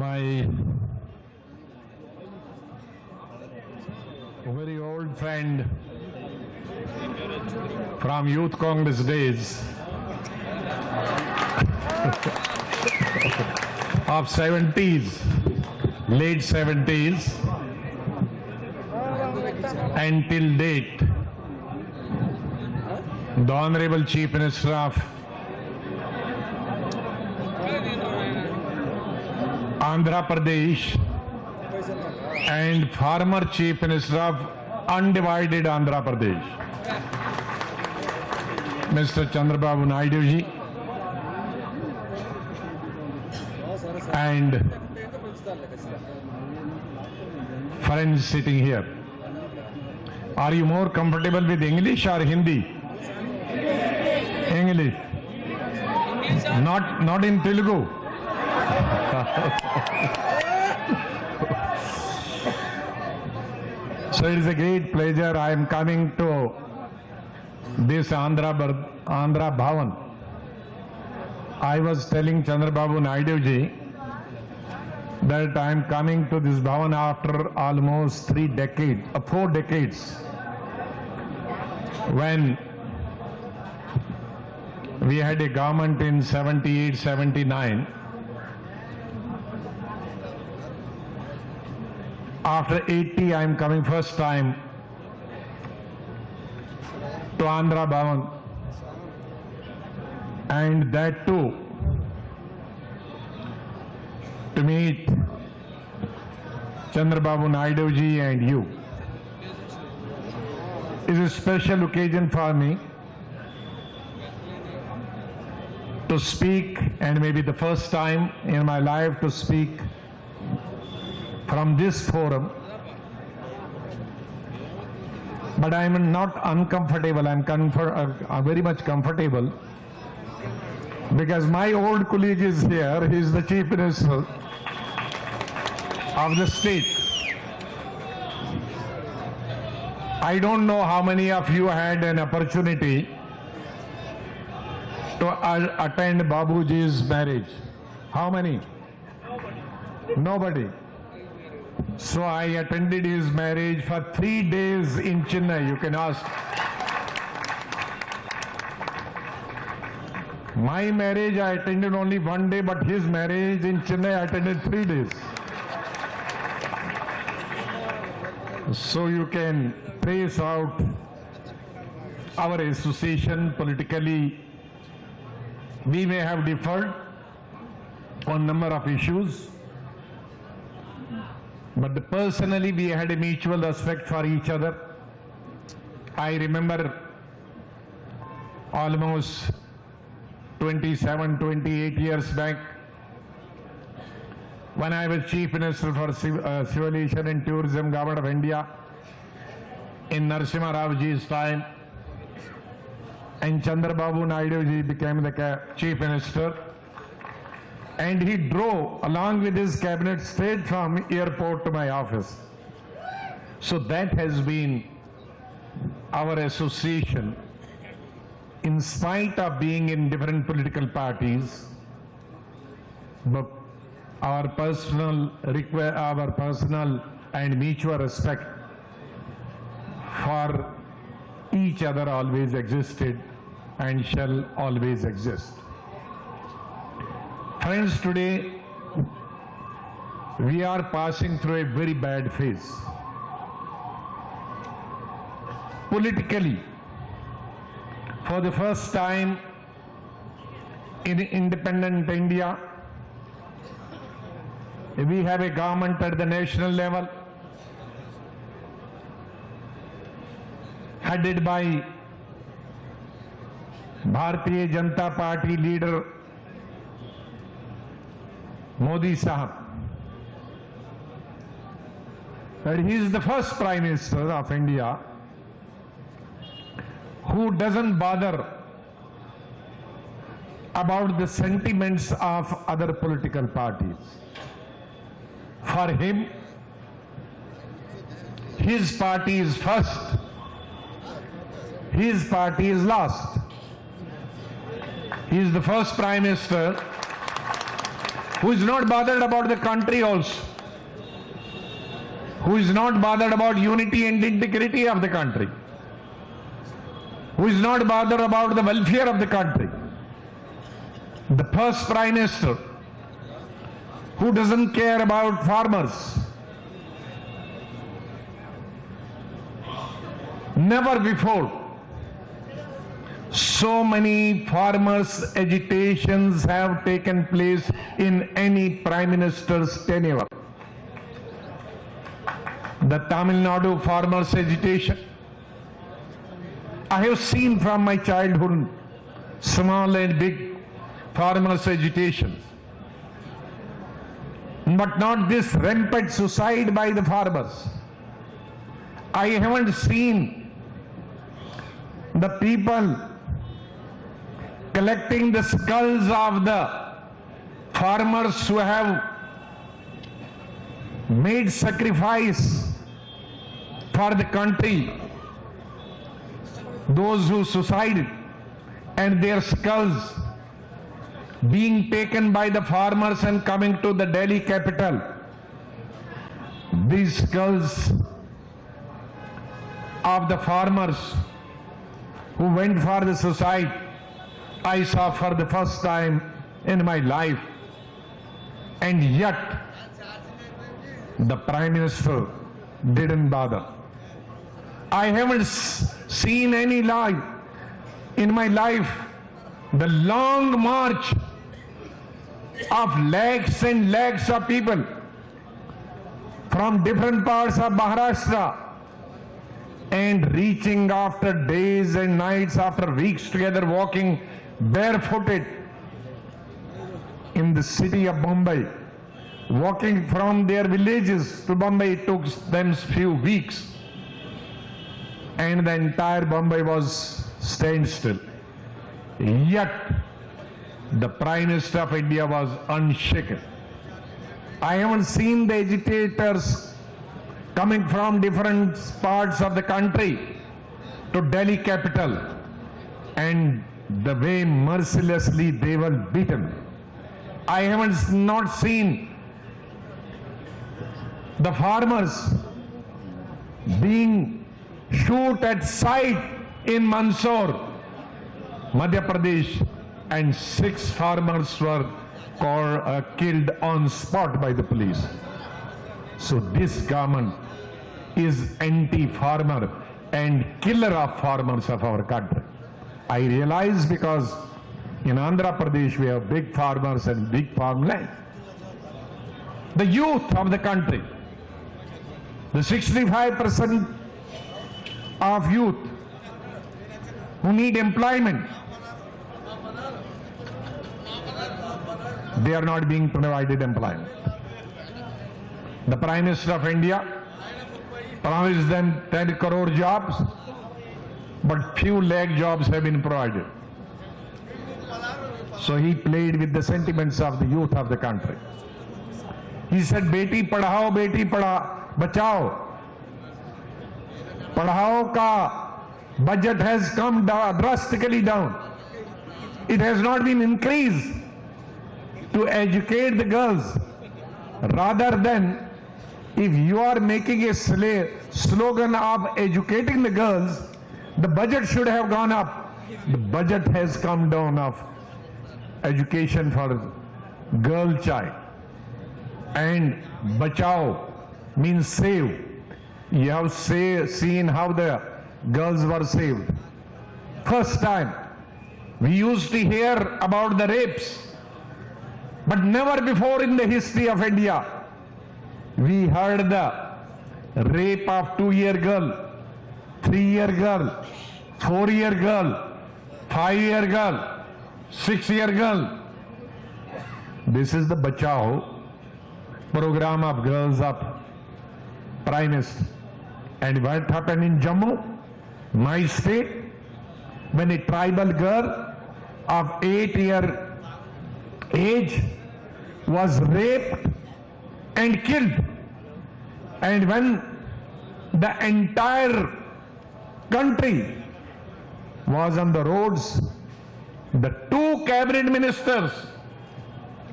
My very old friend from Youth Congress days of 70s, late 70s, until date, the Honorable Chief Minister of Andhra Pradesh and former Chief Minister of undivided Andhra Pradesh, Mr. Chandrababu Naidu ji, and friends sitting here. Are you more comfortable with English or Hindi? English. Not in Telugu. So it is a great pleasure. I am coming to this Andhra Bhavan. I was telling Chandrababu Naidu ji that I am coming to this Bhavan after almost 4 decades, when we had a government in 78, 79. After 80, I am coming first time to Andhra Bhavan, and that too to meet Chandrababu Naidu ji and you. It is a special occasion for me to speak, and maybe the first time in my life to speak from this forum. But I am not uncomfortable, I am very much comfortable, because my old colleague is here. He is the Chief Minister of the state. I don't know how many of you had an opportunity to attend Babuji's marriage. How many? Nobody. So I attended his marriage for 3 days in Chennai. You can ask. My marriage I attended only 1 day, but his marriage in Chennai I attended 3 days. So you can trace out our association politically. We may have differed on number of issues, but personally we had a mutual respect for each other. I remember almost 27, 28 years back, when I was Chief Minister for Civil Aviation and Tourism, Government of India, in Narasimha Rao ji's time, and Chandrababu Naidu ji became the Chief Minister, and he drove along with his cabinet straight from airport to my office. So that has been our association. In spite of being in different political parties, but our personal and mutual respect for each other always existed and shall always exist. Friends, today we are passing through a very bad phase. Politically, for the first time in independent India, we have a government at the national level headed by Bharatiya Janata Party leader Modi Sahab. And he is the first Prime Minister of India who doesn't bother about the sentiments of other political parties. For him, his party is first, his party is last. He is the first Prime Minister who is not bothered about the country also, who is not bothered about unity and integrity of the country, who is not bothered about the welfare of the country. The first Prime Minister who doesn't care about farmers. Never before so many farmers' agitations have taken place in any Prime Minister's tenure. The Tamil Nadu farmers' agitation, I have seen from my childhood small and big farmers' agitations, but not this rampant suicide by the farmers. I haven't seen the people collecting the skulls of the farmers who have made sacrifice for the country, those who suicided, and their skulls being taken by the farmers and coming to the Delhi capital. These skulls of the farmers who went for the suicide, I saw for the first time in my life, and yet the Prime Minister didn't bother. I haven't seen any life in my life, the long march of lakhs and lakhs of people from different parts of Maharashtra and reaching after days and nights, after weeks together, walking barefooted in the city of Bombay, walking from their villages to Bombay. It took them few weeks, and the entire Bombay was standstill. Yet the Prime Minister of India was unshaken. I haven't seen the agitators coming from different parts of the country to Delhi capital, and the way mercilessly they were beaten. I haven't not seen the farmers being shot at sight in Mandsaur, Madhya Pradesh, and 6 farmers were killed on spot by the police. So this government is anti-farmer and killer of farmers of our country. I realize because in Andhra Pradesh we have big farmers and big farmland. The youth of the country, the 65% of youth who need employment, they are not being provided employment. The Prime Minister of India promised them 10 crore jobs, but few lakh jobs have been provided. So he played with the sentiments of the youth of the country. He said, "Beti padhao, beti bachao." Padhao ka budget has come drastically down. It has not been increased to educate the girls. Rather than, if you are making a slogan of educating the girls, the budget should have gone up. The budget has come down of education for girl child. And bachao means save. You have seen how the girls were saved. First time we used to hear about the rapes, but never before in the history of India we heard the rape of 2-year girl, 3-year girl, 4-year girl, 5-year girl, 6-year girl. This is the Bachao program of girls of Prime Minister. And what happened in Jammu, my state, when a tribal girl of 8-year age was raped and killed, and when the entire country was on the roads, the 2 cabinet ministers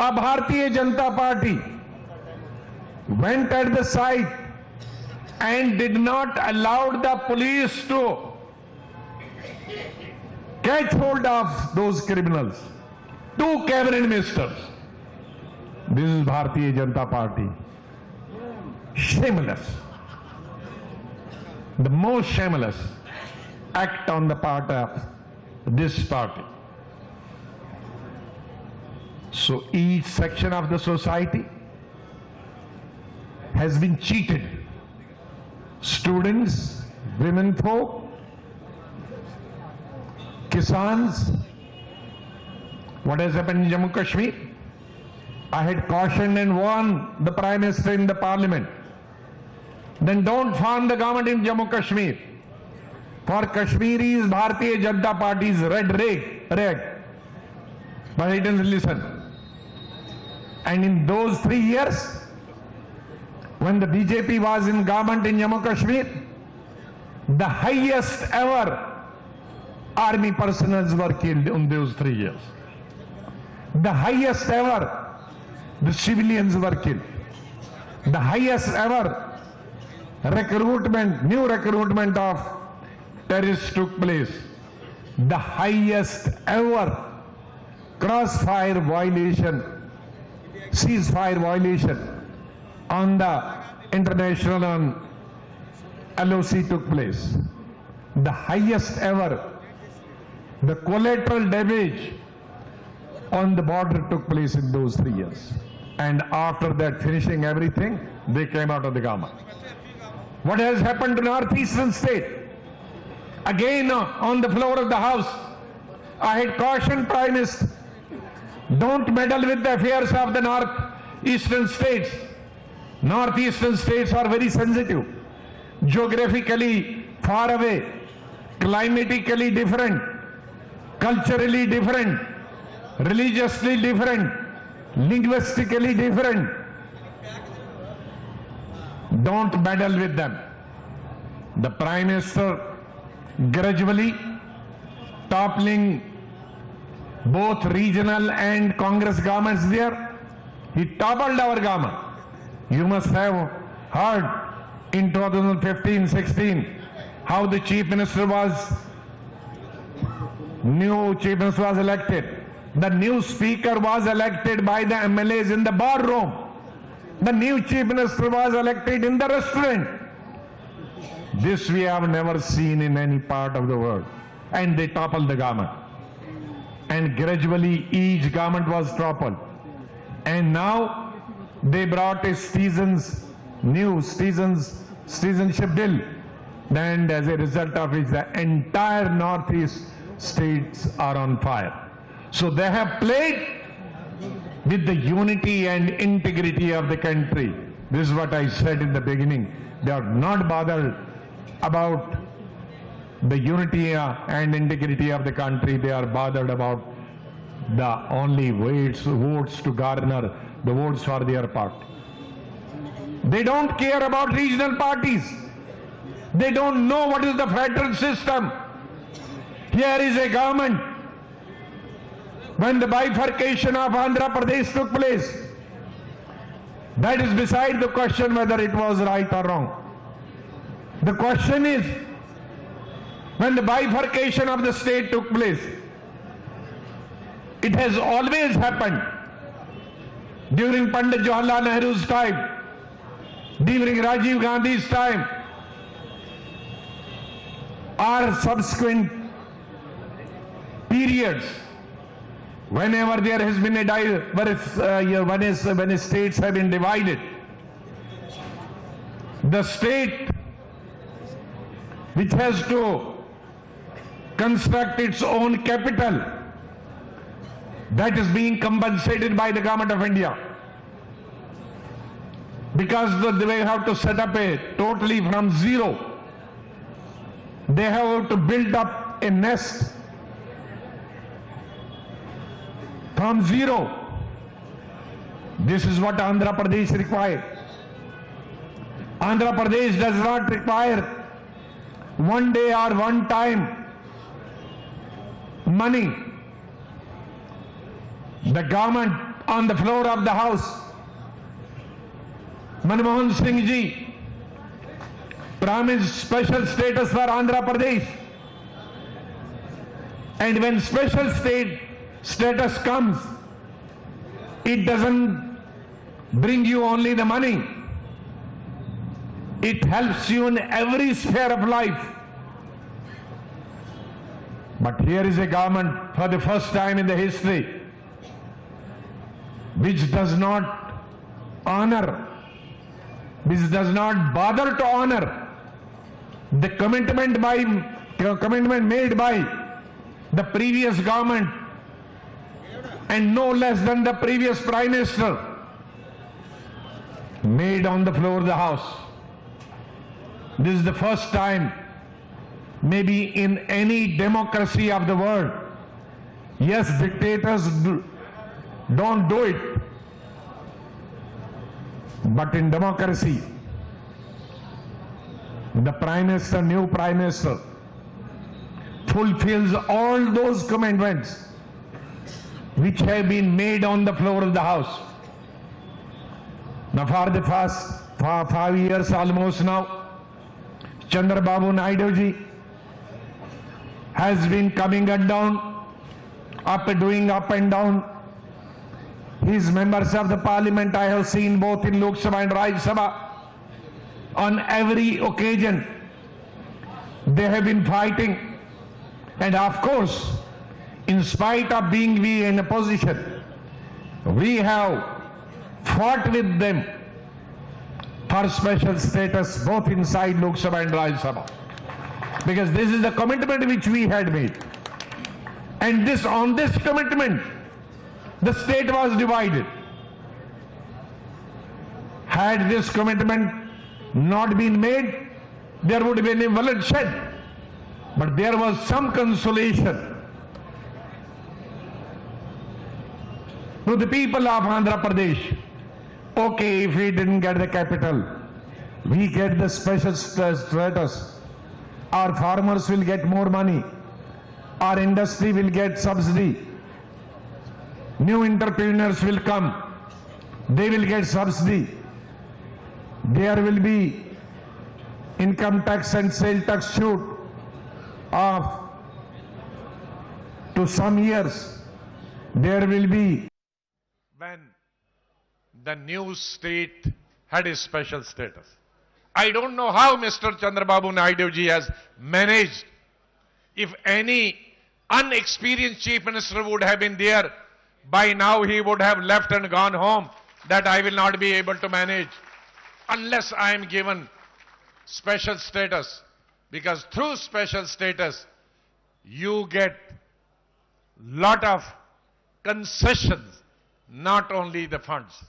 a Bharatiya Janata Party went at the site and did not allow the police to catch hold of those criminals. 2 cabinet ministers. This is Bharatiya Janata Party. Shameless. The most shameless act on the part of this party. So each section of the society has been cheated. Students, women folk, Kisans. What has happened in Jammu Kashmir? I had cautioned and warned the Prime Minister in the Parliament. Then don't form the government in Jammu Kashmir. For Kashmiris, Bharatiya Janata Party's red rag. But he didn't listen. And in those 3 years, when the BJP was in government in Jammu Kashmir, the highest ever army personnel were killed in those 3 years. The highest ever the civilians were killed. The highest ever new recruitment of terrorists took place. The highest ever ceasefire violation on the international and LOC took place. The highest ever, the collateral damage on the border took place in those 3 years. And after that, finishing everything, they came out of the government. What has happened to northeastern state? Again, on the floor of the House, I had cautioned Prime Minister, don't meddle with the affairs of the northeastern states. Northeastern states are very sensitive, geographically far away, climatically different, culturally different, religiously different, linguistically different. Don't meddle with them. The Prime Minister gradually toppling both regional and Congress governments there, he toppled our government. You must have heard in 2015-16 how the new chief minister was elected. The new speaker was elected by the MLAs in the boardroom. The new chief minister was elected in the restaurant. This we have never seen in any part of the world. And they toppled the government. And gradually each government was toppled. And now they brought a new citizenship bill. And as a result of which the entire northeast states are on fire. So they have played with the unity and integrity of the country. This is what I said in the beginning. They are not bothered about the unity and integrity of the country. They are bothered about the only votes to garner the votes for their party. They don't care about regional parties. They don't know what is the federal system. Here is a government. When the bifurcation of Andhra Pradesh took place, that is beside the question whether it was right or wrong. The question is, when the bifurcation of the state took place, it has always happened during Pandit Jawaharlal Nehru's time, during Rajiv Gandhi's time, or subsequent periods. Whenever there has been when states have been divided, the state which has to construct its own capital, that is being compensated by the government of India. Because they have to set up totally from zero. They have to build up a nest from zero. This is what Andhra Pradesh requires. Andhra Pradesh does not require one day or one time money. The government on the floor of the House. Manmohan Singh ji promised special status for Andhra Pradesh. And when special status comes, it doesn't bring you only the money. It helps you in every sphere of life. But here is a government for the first time in the history which does not honor, which does not bother to honor the commitment made by the previous government and no less than the previous Prime Minister made on the floor of the House. This is the first time maybe in any democracy of the world. Yes, dictators don't do it. But in democracy, the Prime Minister, new Prime Minister, fulfills all those commitments which have been made on the floor of the House. Now for the past 5 years almost now, Chandrababu Naidu ji has been coming and down, doing up and down. His members of the parliament I have seen both in Lok Sabha and Rajya Sabha. On every occasion, they have been fighting. And of course, in spite of being we in a position, we have fought with them for special status both inside Lok Sabha and Rajya Sabha. Because this is the commitment which we had made. And on this commitment, the state was divided. Had this commitment not been made, there would have been a bloodshed. But there was some consolation to the people of Andhra Pradesh. Okay, if we didn't get the capital, we get the special status. Our farmers will get more money. Our industry will get subsidy. New entrepreneurs will come. They will get subsidy. There will be income tax and sale tax shoot of to some years. There will be when the new state had a special status. I don't know how Mr. Chandrababu Naidu ji has managed. If any unexperienced chief minister would have been there, by now he would have left and gone home. That I will not be able to manage unless I am given special status. Because through special status, you get lot of concessions, not only the funds.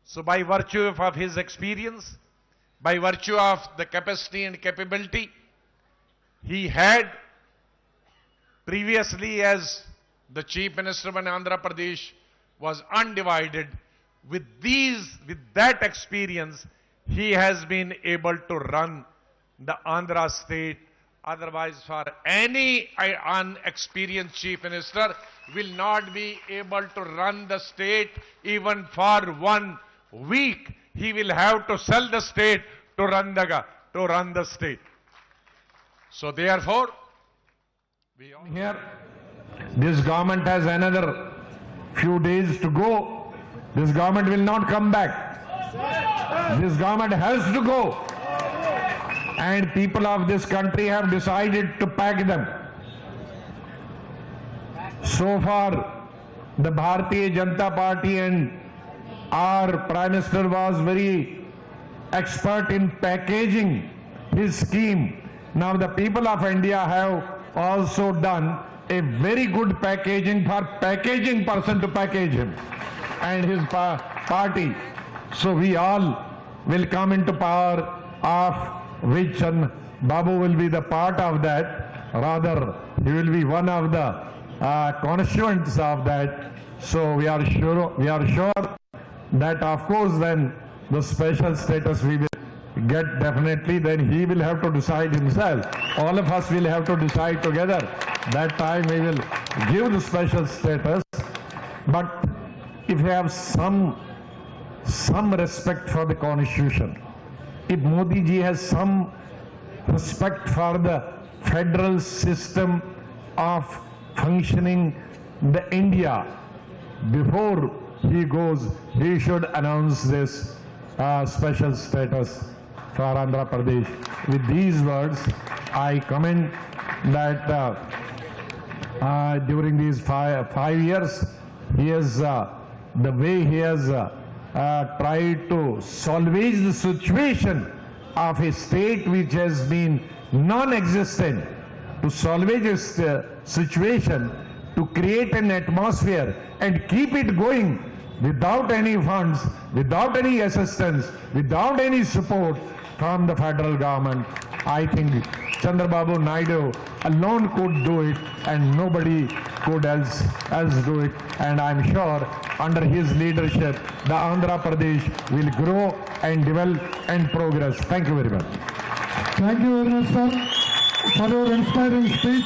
So by virtue of his experience, by virtue of the capacity and capability he had previously as the Chief Minister when Andhra Pradesh was undivided, with that experience, he has been able to run the Andhra state. Otherwise, for any unexperienced Chief Minister will not be able to run the state even for 1 week. He will have to sell the state to run the state. So therefore, here, this government has another few days to go. This government will not come back. This government has to go. And people of this country have decided to pack them. So far, the Bharatiya Janata Party and our Prime Minister was very expert in packaging his scheme. Now the people of India have also done a very good packaging for packaging person to package him and his party. So we all will come into power, of which Babu will be the part of that. Rather, he will be one of the constituents of that. So we are sure that of course then the special status we will get definitely, then he will have to decide himself. All of us will have to decide together. That time we will give the special status. But if they have some respect for the constitution, if Modi ji has some respect for the federal system of functioning the India, before he goes, he should announce this special status for Andhra Pradesh. With these words, I comment that during these five years, he has the way he has tried to salvage the situation of a state which has been non-existent, to salvage its situation, to create an atmosphere and keep it going without any funds, without any assistance, without any support from the federal government. I think Chandrababu Naidu alone could do it and nobody could else do it. And I'm sure under his leadership, the Andhra Pradesh will grow and develop and progress. Thank you very much. Thank you very much, sir, for your inspiring speech.